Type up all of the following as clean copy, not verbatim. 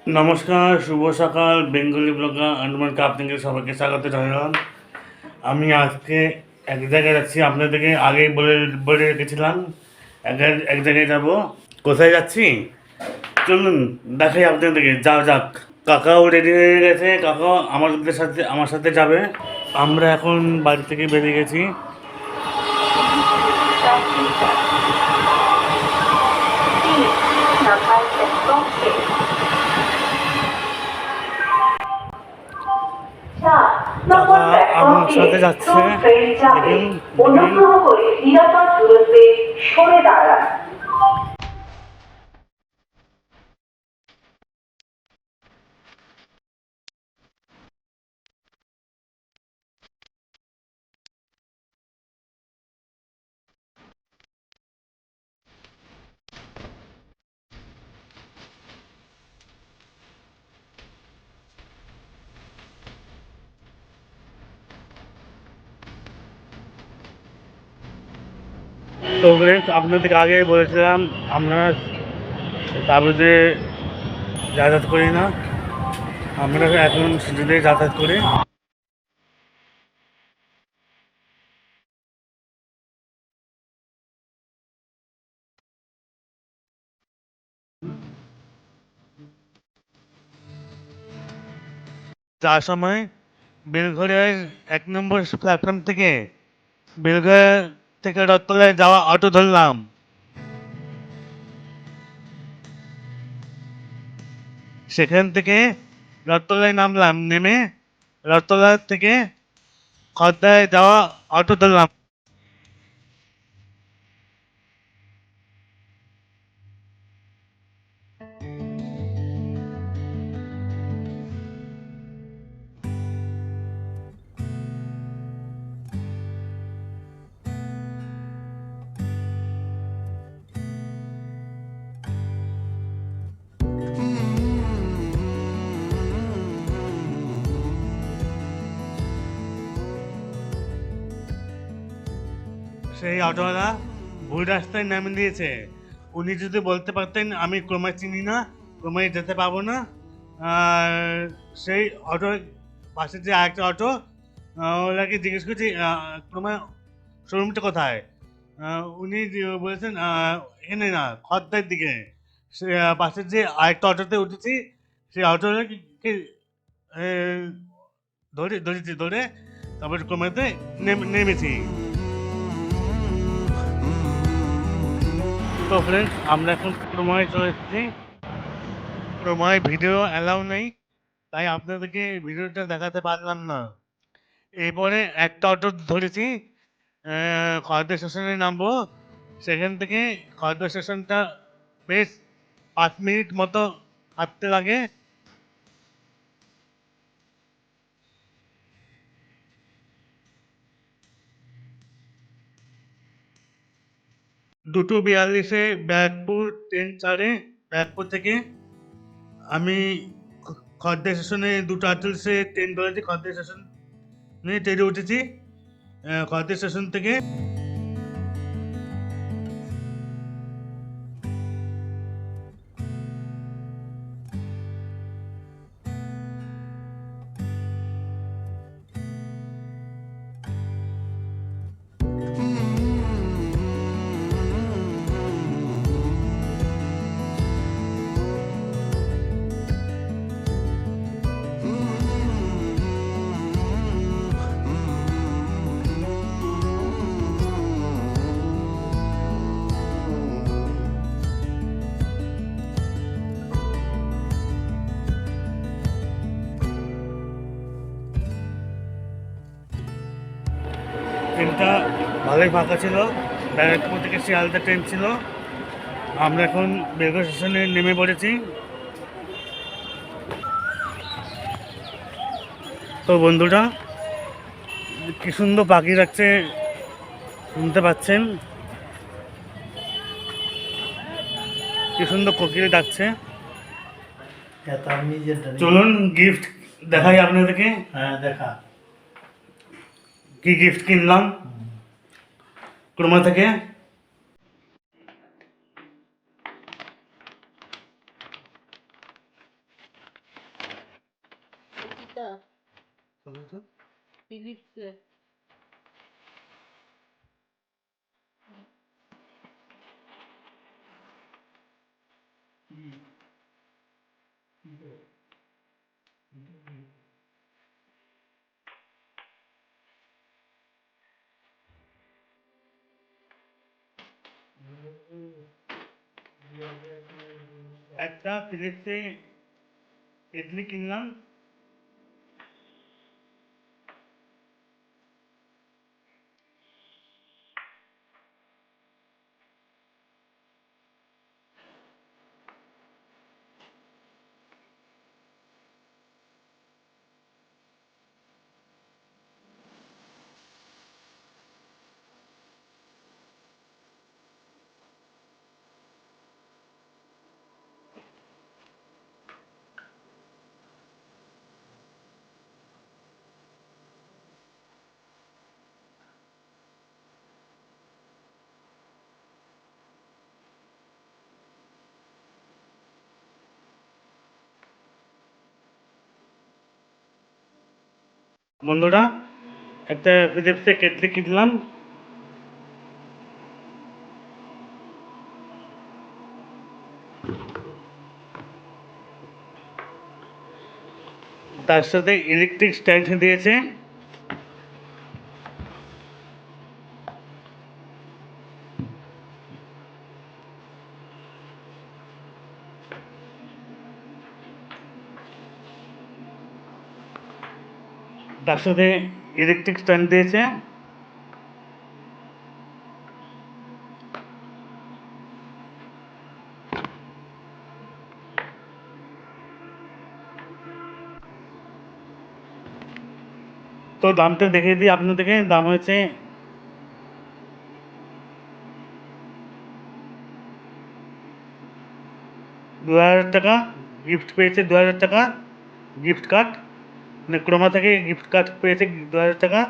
নমস্কার, শুভ সকাল। Bengali blogger আনুমানকে আপনাদের সবাইকে স্বাগত জানালাম। আমি আজকে এক জায়গায় যাচ্ছি, আপনাদেরকে আগেই বলে বলে রেখেছিলাম এক জায়গায় যাব। কোথায় যাচ্ছি চলুন দেখাই আপনাদেরকে, যাও যাক। কাকাও রেডি হয়ে গেছে, কাকাও আমার সাথে যাবে। আমরা এখন বাড়ি থেকে বেরিয়ে গেছি। কাকা আমার সাথে যাচ্ছে, দেখুন অনুগ্রহ করে নিরাপদ দূরত্বে সরে দাঁড়ান। তো ফ্রেন্ডস, আপনাদেরকে আগে বলেছিলাম আমরা তাবুতে যাতায়াত করি না, আমরা এখন সিটিতে যাতায়াত করি। যার সময় বেলঘড়িয়ার 1 নম্বর প্ল্যাটফর্ম থেকে বেলঘড়িয়া থেকে রথতলায় যাওয়া অটো ধরলাম। সেখান থেকে রথতলায় নামলাম, নেমে রথতলা থেকে খড়দায় যাওয়া অটো ধরলাম। সেই অটোওয়ালা ভুল রাস্তায় নামিয়ে দিয়েছে। উনি যদি বলতে পারতেন আমি ক্রমায় চিনি না, ক্রমায় যেতে পারবো না, আর সেই অটো পাশে যে আরেকটা অটো, ওনাকে জিজ্ঞেস করছি ক্রমায় শোরুমটা কোথায়। উনি বলেছেন এখানে না, খড়দার দিকে। সে পাশের যে আরেকটা অটোতে উঠেছি, সেই অটোটাকে ধরে তারপর ক্রমাতে নেমেছি। তো ফ্রেন্ডস, আমরা এখন ক্রমায় চলে এসেছি। ক্রমায় ভিডিও অ্যালাউ নেই, তাই আপনাদেরকে ভিডিওটা দেখাতে পারলাম না। এরপরে একটা অটো ধরেছি, খড়দা স্টেশনে নামবো। সেখান থেকে খড়দা স্টেশনটা বেশ 5 মিনিট মতো হাঁটতে লাগে। 2:42-এ ব্যারাকপুর ট্রেন ছাড়ে। ব্যারাকপুর থেকে আমি খড়দা স্টেশনে 2:48-এ ট্রেন ধরেছি। খড়দা স্টেশনে ট্রেনে উঠেছি। খড়দা স্টেশন থেকে ট্রেনটা ভালোই ফাঁকা ছিল। ব্যারাকপুর থেকে শিয়ালদা ট্রেন ছিল। আমরা এখন বেলঘড়িয়া স্টেশনে নেমে পড়েছি। তো বন্ধুরা, কি সুন্দর পাখি যাচ্ছে, শুনতে পাচ্ছেন? কি সুন্দর কোকিল ডাকছে। চলুন গিফট দেখাই আপনাদেরকে। হ্যাঁ দেখা। কি গিফট কিনলাম ক্রোমা থেকে। এটা ফিলিপস একটা ফিলিপসে কেটলি কিনলাম। বন্ধুরা, একটা ফিলিপসে কেটলি কিনলাম। তার সাথে ইলেকট্রিক স্ট্যান্ড দিয়েছে। তার সাথে ইলেকট্রিক স্ট্যান্ড দিয়েছে। তো দামটা দেখিয়ে দিই আপনাদেরকে। দাম হয়েছে 2000 টাকা। গিফট পেয়েছে 2000 টাকা, গিফট কার্ড, মানে ক্রোমা থেকে গিফট কার্ড পেয়েছে 2000 টাকা।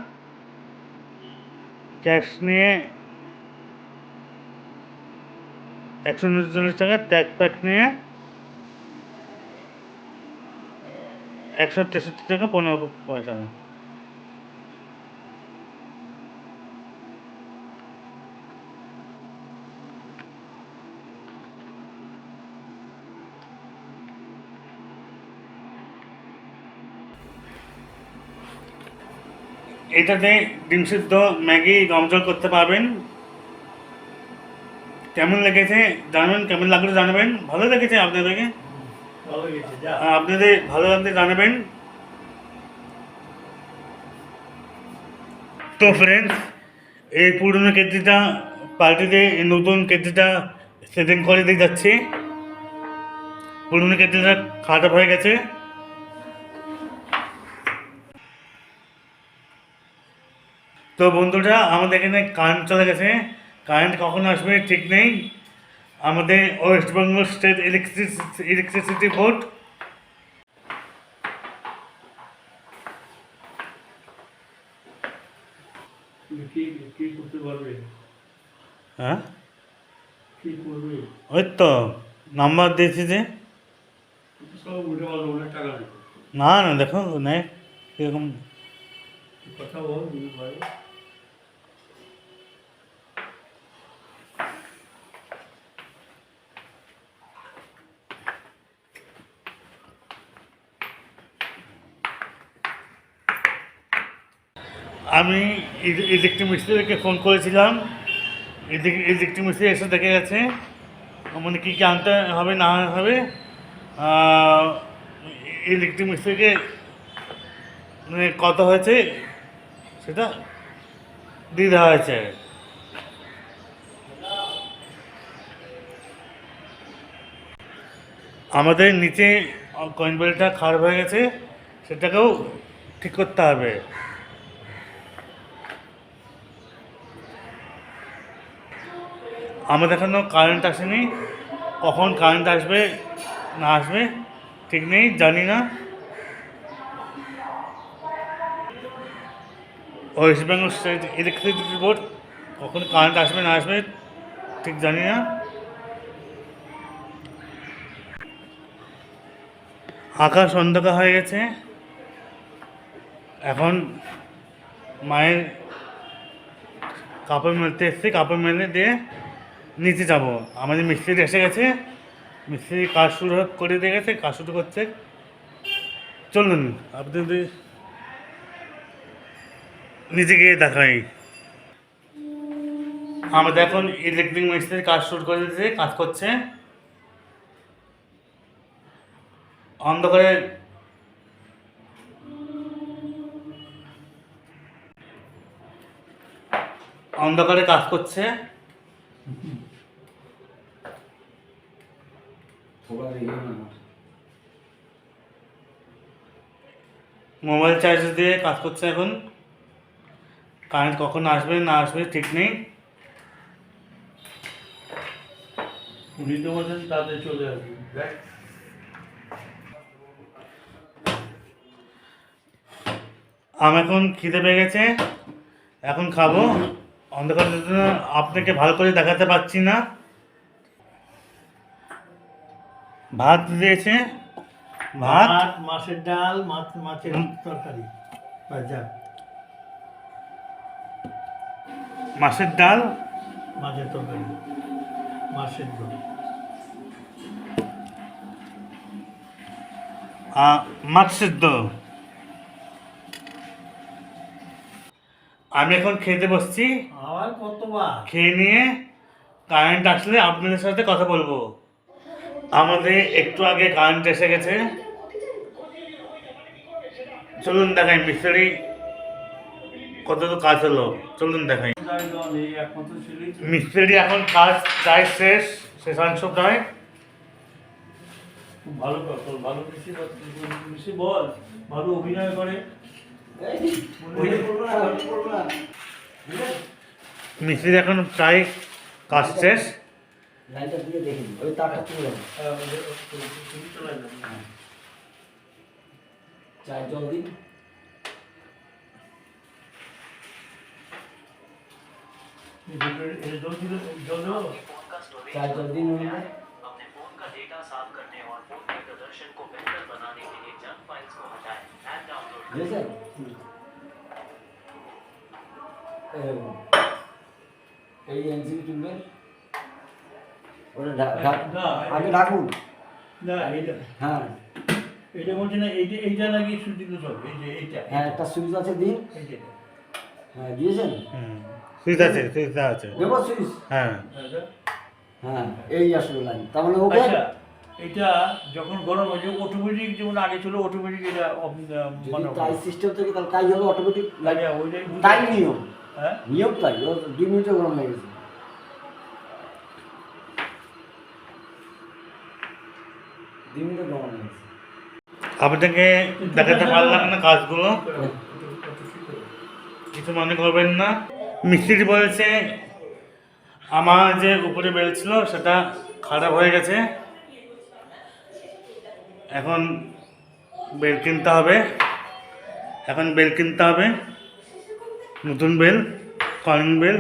ক্যাশ নিয়ে 139 টাকা, ট্যাগ প্যাক নিয়ে 163 টাকা 15 পয়সা। এটাতে ডিম সিদ্ধ, ম্যাগি, গম জল করতে পারবেন। কেমন লেগেছে জানাবেন, কেমন লাগলো জানাবেন। ভালো লেগেছে আপনাদেরকে? আপনাদের ভালো লাগলে জানাবেন। তো ফ্রেন্ডস, এই পুরনো কেটলিটা পাল্টিতে এই নতুন কেটলিটা সেটিং করে দিয়ে যাচ্ছি। পুরনো কেটলিটা খারাপ হয়ে গেছে। তো বন্ধুরা, আমাদের এখানে কারেন্ট চলে গেছে। কারেন্ট কখন আসবে ঠিক নেই। আমাদের West Bengal state electricity board কি করতে পারবে? হ্যাঁ, কি করবে? ওই তো নাম্বার দিয়েছি যে। সব উঠে পারবে, অনেক টাকা দেবে। না না, দেখো নেই কীরকম। কথা বল যদি পারে। আমি ইলেকট্রিক মিস্ত্রিকে ফোন করেছিলাম। ইলেকট্রিক মিস্ত্রি এসে দেখে গেছে, মানে কী কী আনতে হবে না হবে। ইলেকট্রিক মিস্ত্রিকে মানে কত হয়েছে সেটা দিয়ে দেওয়া হয়েছে। আমাদের নিচে কয়েন বেলটা খারাপ হয়ে গেছে, সেটাকেও ঠিক করতে হবে। আমাদের এখনও কারেন্ট আসেনি। কখন কারেন্ট আসবে না আসবে ঠিক নেই, জানি না। West Bengal state electricity board কখন কারেন্ট আসবে না আসবে ঠিক জানি না। আকাশ অন্ধকার হয়ে গেছে। এখন মায়ের কাপড় মেলতে এসেছি, কাপড় মেলে দিয়ে নিচে যাবো। আমাদের মিস্ত্রি এসে গেছে, মিস্ত্রি কাজ শুরু করে দিয়ে গেছে, কাজ শুরু করছে। চলুন আপনাদের নিচে গিয়ে দেখাই। আমাদের এখন ইলেকট্রিক মিস্ত্রি কাজ শুরু করে দিয়েছে, কাজ করছে। অন্ধকারে অন্ধকারে কাজ করছে। মোবাইল চার্জ দিয়ে কাজ করছে এখন। কারেন্ট কখন আসবে না আসবে ঠিক নেই। উনি তো বলছেন তাদের চলে আসবে, দেখ। আমার এখন খিদে পেয়ে গেছে, এখন খাবো। অন্ধকারের জন্য আপনাকে ভালো করে দেখাতে পারছি না। ভাত দিয়েছে, ভাত, মাছের ডাল, মাছের তরকারি, ভাজা, মাছের ডাল, মাছের তরকারি, মাছের ঝোল। মাছ সিদ্ধ। আমি এখন খেতে বসছি। আবার কতবার? খেয়ে নিয়ে কারেন্ট আসলে আপনাদের সাথে কথা বলবো। আমাদের একটু আগে কারেন্ট এসে গেছে। চলুন দেখাই মিস্ত্রি কতটুকু কাজ হলো, চলুন দেখাই। মিস্ত্রি এখন কাজ প্রায় শেষাংশ প্রায়। ভালো ভালো বেশি বল, ভালো অভিনয় করে। মিস্ত্রি এখন প্রায় কাজ শেষ। লাইনটা দিয়ে দেখি, ওই তারটা তুলে চায় জল দিন। चाय जल्दी नहीं है। अपने फोन का डेटा साफ करने और फोन के प्रदर्शन को बेहतर बनाने के लिए जंक फाइल्स को हटाएं। ऐप डाउनलोड ये सर এই এনসিবি তুলবেন, ওটা আগে রাখুন। না এইটা, হ্যাঁ এটা বলছে না, এইটা লাগিয়ে সুইচ দিতে সব। এই যে এইটা, হ্যাঁ একটা সুইচ আছে দিন। এইটা, হ্যাঁ দিয়েছেন, সুইচ আছে, সুইচ আছে। দেবো সুইচ। হ্যাঁ হ্যাঁ এই আসলে লাইন, তার মানে ওকে। আচ্ছা এটা যখন গরম হয়ে যায় অটোমেটিক, যেমন আগে ছিল অটোমেটিক, এটা যদি তাই সিস্টেম থেকে তাহলে কাজ হবে অটোমেটিক। লাগে ওইটাই তাই নিয়ম, হ্যাঁ নিয়ম তাই। ও 2 মিনিটে গরম হয়ে গেছে। আপনাকে দেখাতে পারলাম না কাজগুলো, কিছু মনে করবেন না। মিস্ত্রি বলেছে আমার যে উপরে বেল ছিল সেটা খারাপ হয়ে গেছে, এখন বেল কিনতে হবে। নতুন বেল, কলিং বেল।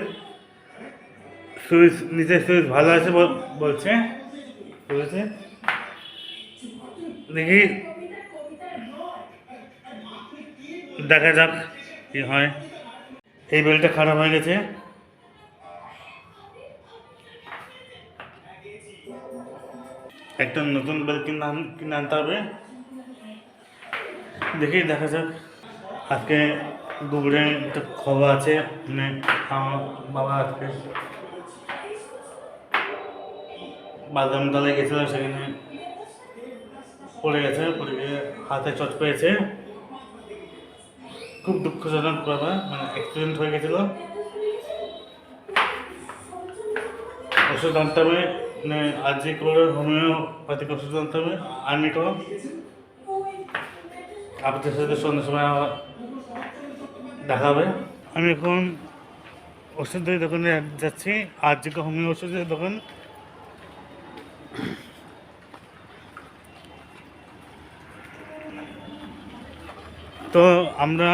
সুইচ, নিচে সুইচ ভালো আছে বলছে। দেখি দেখা যাক কি হয়। এই বেলটা খারাপ হয়ে গেছে, একটা নতুন বেল কিনে আনতে হবে। দেখি দেখা যাক। আজকে দুপুরে একটা খবর আছে, মানে আমার বাবা আজকে বাদামতলায় গেছিল, সেখানে পড়ে গেছে, পড়ে গিয়ে হাতে চোট পেয়েছে। খুব দুঃখজনক ব্যাপার, মানে অ্যাক্সিডেন্ট হয়ে গেছিলো। ওষুধ আনতে হবে, মানে আজকে করে হোমিওপ্যাথিক ওষুধ আনতে হবে। আর্মিটো আপনাদের সাথে সন্ধ্যার সময় আবার দেখা হবে। আমি এখন ওষুধের দোকানে যাচ্ছি, আজকে হোমিও ওষুধের দোকান। তো আমরা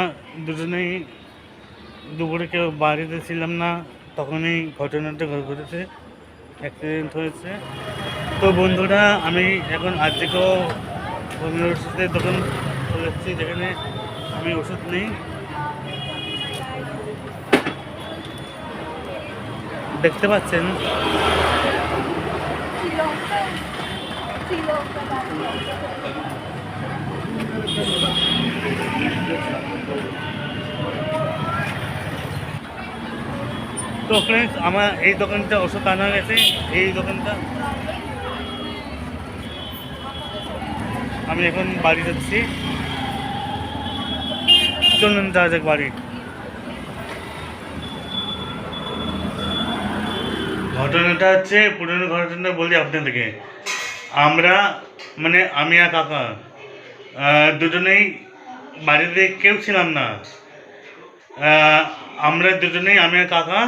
দুজনেই দুপুরে কেউ বাড়িতে ছিলাম না, তখনই ঘটনাটা ঘটেছে, অ্যাক্সিডেন্ট হয়েছে। তো বন্ধুরা, আমি এখন আজকেও হোমিও ওষুধের দোকান খুলেছি, যেখানে আমি ওষুধ নেই, দেখতে পাচ্ছেন তো ফ্রেন্ডস, আমার এই দোকানটা ওষুধ আনা গেছে। এই দোকানটা আমি এখন বাড়ি যাচ্ছি, চলুন যাওয়া যাক বাড়ি। ঘটনাটা হচ্ছে, পুরনো ঘটনাটা বলি আপনাদেরকে। আমরা মানে আমি আর কাকা দুজনেই বাড়িতে কেউ ছিলাম না। আমরা দুজনেই, আমি আর কাকা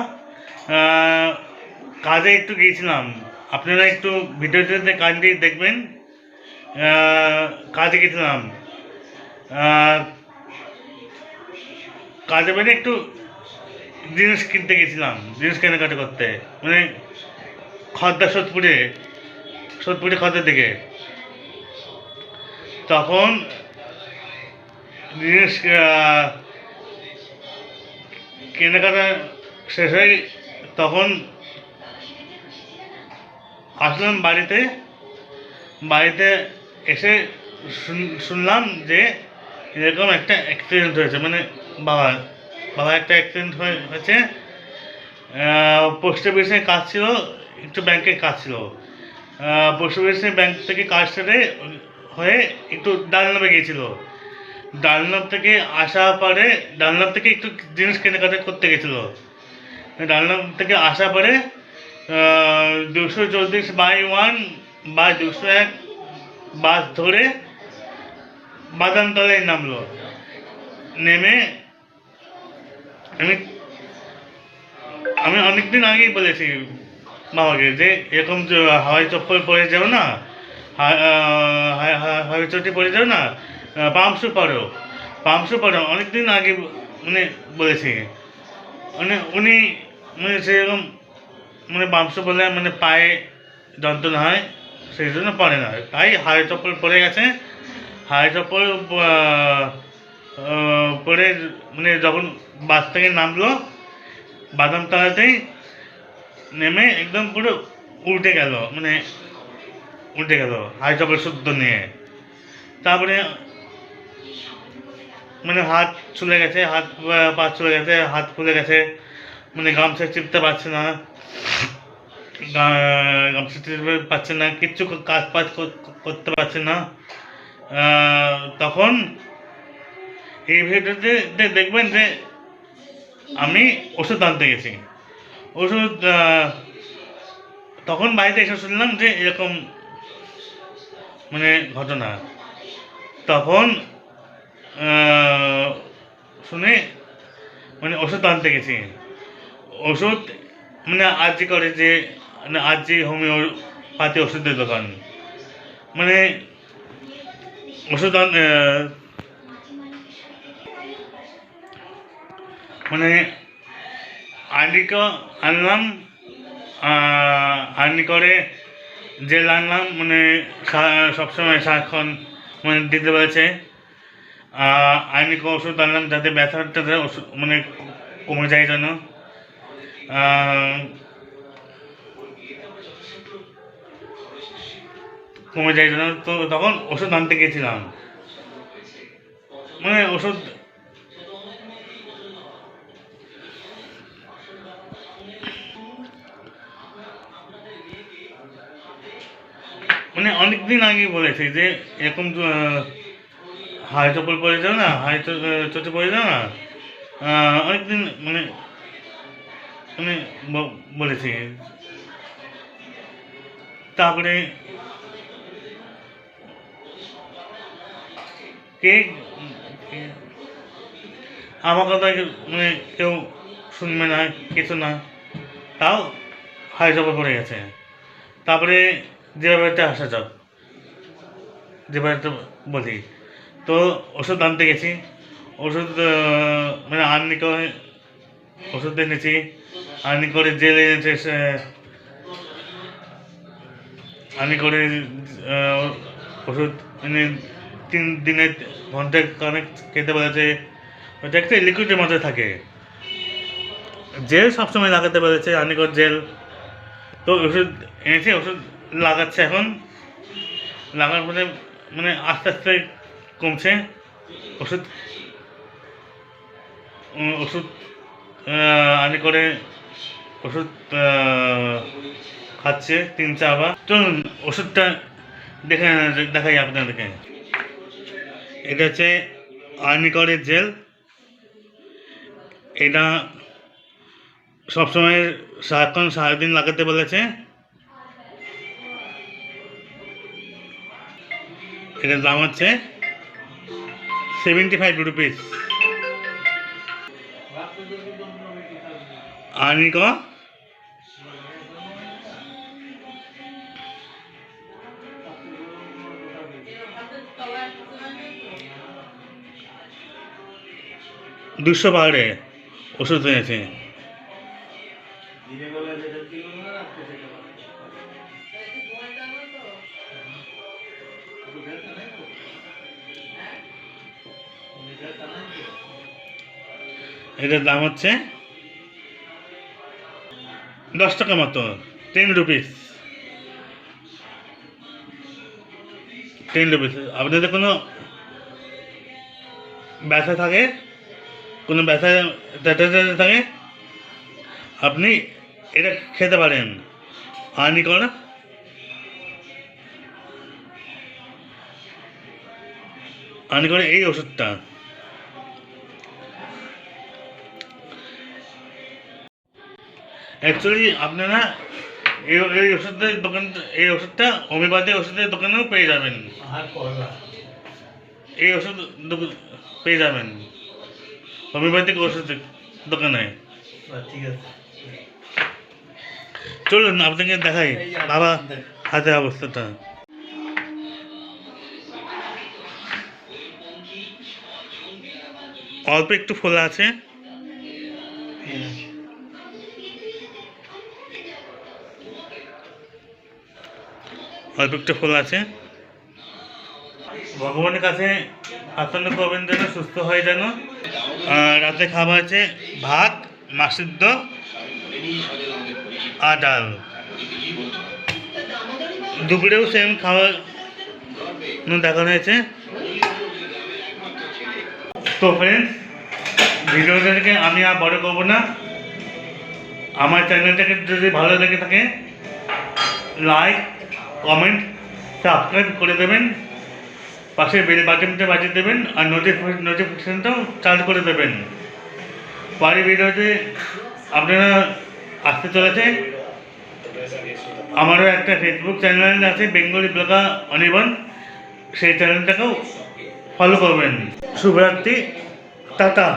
কাজে একটু গিয়েছিলাম। আপনারা একটু ভিডিওটাতে কাজে দেখবেন। কাজে গেছিলাম, কাজে বেড়ে একটু জিনিস কিনতে গেছিলাম, জিনিস কেনাকাটা করতে, মানে খদ্দা সোদপুরে খদ্দার দিকে। তখন জিনিস কেনাকাটা শেষ হয়ে তখন আসলাম বাড়িতে এসে শুনলাম যে এরকম একটা অ্যাক্সিডেন্ট হয়েছে, মানে বাবা একটা অ্যাক্সিডেন্ট হয়েছে। পোস্ট অফিসে কাজ ছিল, একটু ব্যাংকের কাজ ছিল। পোস্ট অফিসে ব্যাংক থেকে কাজ সেরে হয়ে একটু ডানলপে গিয়েছিল। ডানলপ থেকে আসার পরে, ডানলপ থেকে একটু জিনিস কেনাকাটা করতে গেছিলো। ডানলপ থেকে আসার পরে 234/1 বা 201 বাস ধরে বাদামতলায় নামলো। নেমে আমি অনেকদিন আগেই বলেছি বাবাকে যে এরকম হাওয়াই চপ্পল পরে যাও না, হাওয়াই চটি পরে যাও না, পাম্পশু পরো। অনেকদিন আগে মানে বলেছি, মানে উনি মানে সেরকম মানে পাম্পশু বলে মানে পায়ে যন্ত্রণা হয়, সেই জন্য পরে না, তাই হাওয়াই চপ্পল পরে গেছে। হাওয়াই চপ্পল পরে মানে যখন বাস থেকে নামলো, বাদামতলাতেই নেমে একদম পুরো উল্টে গেল হাওয়াই চপ্পল শুদ্ধ নিয়ে। তারপরে মানে হাত চলে গেছে, পা চলে গেছে, হাত ফুলে গেছে, মানে গামছা চিপতে পারছে না, গামছা চিপতে পারছে না, কিচ্ছু কাজ করতে পারছে না। তখন এই ভিডিওতে দেখবেন যে আমি ওষুধ আনতে গেছি। তখন বাড়িতে এসে শুনলাম যে এরকম মানে ঘটনা। তখন শুনে মানে ওষুধ আনতে গেছি। ওষুধ মানে আরজি করে, যে মানে আরজি হোমিওপ্যাথি ওষুধের দোকান, মানে ওষুধ মানে আনলাম, আর্নি করে জেল আনলাম, মানে সবসময় সারাক্ষণ মানে দিতে পেরেছে। আর্নি ওষুধ আনলাম যাতে ব্যথাটা মানে কমে যায় যেন। তো তখন ওষুধ আনতে গেছিলাম, মানে ওষুধ মানে অনেকদিন আগে বলেছি যে এরকম হাই চপ্পল পরে যাও না, চটি পরে যাও না, অনেকদিন মানে মানে বলেছি। তারপরে আমার কথা মানে কেউ শুনবে না, কিছু না, তাও হাই চপ্পল পড়ে গেছে। তারপরে যেভাবে আসা যাক, যেভাবে বলি, তো ওষুধ আনতে গেছি। ওষুধ মানে আর্নি করে ওষুধ এনেছি, আর্নি করে জেল এনেছে, আর্নি করে ওষুধ এনে 3 দিনের ঘন্টায় কানেক খেতে বলেছে। ওটা একটা লিকুইডের মধ্যে থাকে। জেল সবসময় লাগাতে বলেছে, হানিকর জেল। তো ওষুধ এনেছে, ওষুধ লাগাচ্ছে এখন। লাগার পরে মানে আস্তে আস্তে কমছে ওষুধ। ওষুধ আনি করে ওষুধ খাচ্ছে 3-4 বার। চলুন ওষুধটা দেখাই আপনাদেরকে। এটা হচ্ছে আর্নিকরের জেল। এটা সবসময় সারাক্ষণ সারাদিন লাগাতে বলেছে। এটার দাম হচ্ছে 75 রুপিস। আর্নিকর দুশো পাহাড়ে ওষুধ এনেছে। এটার দাম হচ্ছে 10 টাকা মতো, 10 রুপিস। 10 রুপিস। আপনাদের কোনো ব্যথা থাকে, কোনো ব্যথা থাকে, আপনি এটা খেতে পারেন। আর্নিকর এই ওষুধটা। অ্যাকচুয়ালি আপনারা এই ওষুধটা হোমিওপ্যাথি ওষুধের দোকানেও পেয়ে যাবেন। এই ওষুধ পেয়ে যাবেন হোমিওপ্যাথিক ওষুধের দোকানে। ঠিক আছে, চলুন আপনাকে দেখাই বাবা হাতের অবস্থাটা। অল্প একটু ফোলা আছে। অল্প একটু ফোলা আছে। ভগবানের কাছে প্রার্থনা করবেন যেন সুস্থ হয়ে যেন। রাতে খাবার আছে ভাত, মাছ সিদ্ধ আর ডাল। দুপুরেও সেম খাবার দেখানো হয়েছে। তো ফ্রেন্ডস, ভিডিওটাকে আমি আর বড় করবো না। আমার চ্যানেলটাকে যদি ভালো লেগে থাকে লাইক, কমেন্ট, সাবস্ক্রাইব করে দেবেন। পাশে বেল বাটনটা বাজিয়ে দেবেন আর নোটিফিকেশনটাও চালু করে দেবেন। পরে ভিডিওতে আপনারা আসতে চলেছে। আমারও একটা ফেসবুক চ্যানেল আছে, বেঙ্গলি ব্লগার অনির্বাণ। সেই চ্যানেলটাকেও ফলো করবেন। শুভরাত্রি, টাটা।